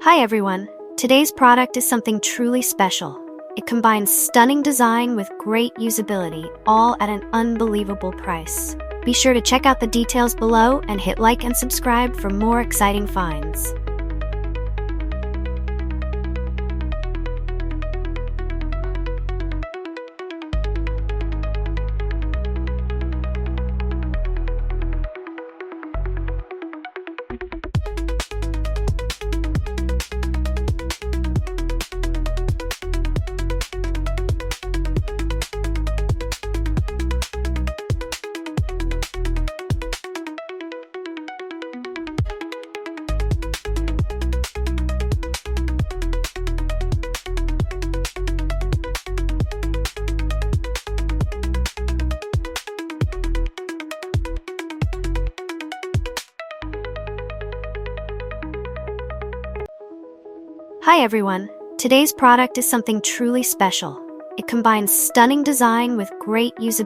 Hi everyone, today's product is something truly special. It combines stunning design with great usability, all at an unbelievable price. Be sure to check out the details below and hit like and subscribe for more exciting finds. Hi everyone, today's product is something truly special. It combines stunning design with great usability.